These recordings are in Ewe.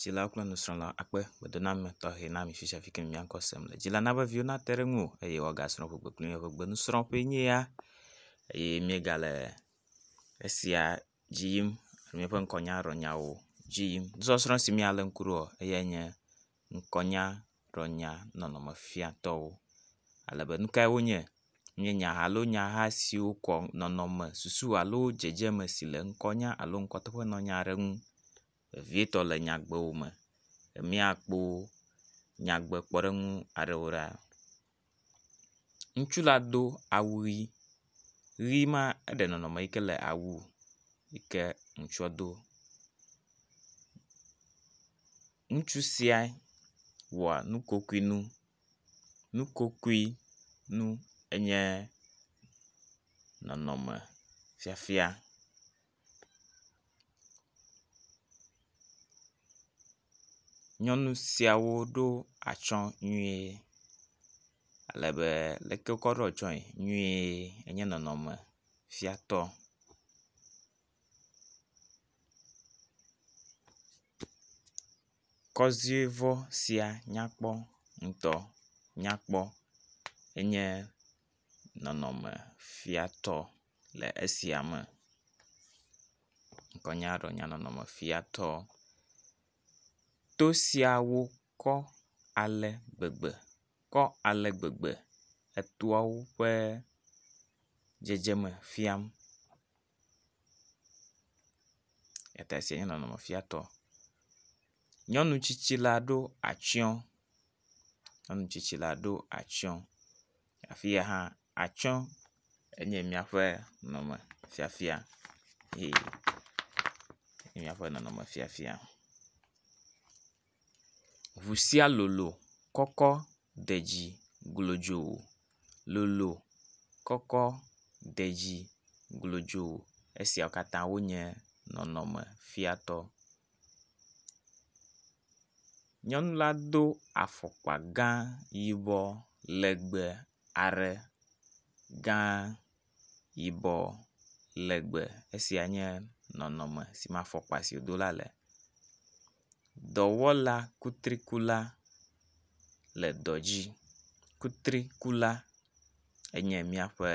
Dzila kple nusrɔ̃la akpe gbedoname tɔxɛ na mi fisia fi ke miakɔ sem le. Dzila na be viwo nate ɖe ŋu eye woagasrɔ̃ ƒegbe kpli mi ƒegbe nusrɔ̃ƒe nye ya eye miegale esia dzi yim míaƒe ŋkɔnyarɔnyawo dzi yim. Nusɔsrɔ̃ si míale ŋku ɖo eyae nye ŋkɔnyarɔnya nɔnɔmefiatɔwo. Ale be nu kae wonye? Nye nya alo nyaha siwo kɔ nɔnɔme susu alo dzedzeme si le ŋkɔnya alo ŋkɔteƒenɔnya aɖe ŋu vevietɔ le nyagbewo me. Míakpɔ nyagbekpɔɖeŋu aɖewo ɖa. Ŋutsu la do awu ʋi. Ʋi ma eɖe nɔnɔme yi ke le awu yi ke ŋutsua do. Ŋutsu sia wɔ nukokui nu. Nukokui nu enye nɔnɔme fiafia. Nyɔnu siawo ɖo atsyɔ̃ nyuie alebe leke wokɔ ɖo atsyɔ̃e nyuie enye nɔnɔme fiatɔ. Kɔziɔevɔ sia nyakpɔ ŋutɔ, nyakpɔ enye nɔnɔme fiatɔ le esia me. Ŋkɔnyarɔnya nɔnɔme fiatɔ. To siawo kɔ ale gbegbe etoawo ƒe dzedzeme fiam. Eta esia nye nɔnɔme fiatɔ. Nyɔnu tsitsi la ɖo atsyɔ̃. Nyɔnu tsitsi la ɖo atsyɔ̃. Afi ya hã atsyɔ̃ enye míaƒe nɔnɔme fiafia eye míaƒe nɔnɔme fiafia. Ŋu sia lolo kɔkɔ de dzi glodzo. Lolo kɔkɔ de dzi glodzo. Esiawo katã wonye nɔnɔme fiatɔ. Nyɔnu la do afɔkpa gã yibɔ legbe aɖe. Gã yibɔ legbe. Esia nye nɔnɔme si me afɔkpa si wodo la le. Dɔwɔla kutrikula le dɔ dzi. Kutrikula enye míaƒe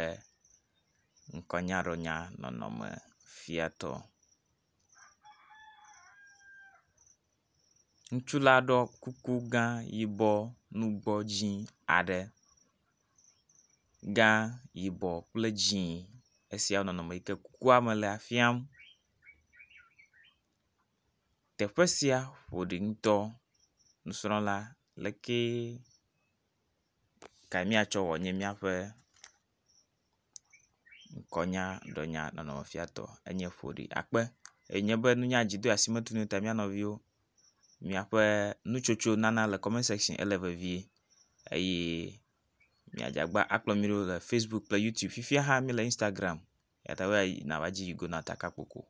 ŋkɔnyarɔnya nɔnɔme fiatɔ. Ŋutsu la ɖɔ kuku gã yibɔ nugbɔ dzĩ aɖe. Gã yibɔ kple dzĩ esia nɔnɔme yi ke kukua me lea fiam. Teƒe sia ƒoɖi ŋutɔ. Nusrɔ̃la leke kae míatsɔ wɔ nye míaƒe ŋkɔnyarɔnya nɔnɔme fiatɔ enye ƒoɖi akpe. Enye be nunya dzi do asi metu ta mía nɔviwo. Miaƒe nutsotso nana le comment section ele vevie eye miadzagba akplɔ mi ɖo le Facebook kple YouTube. Fifia hã mi le Instagram. Yata be nava dzi go na takakpoko.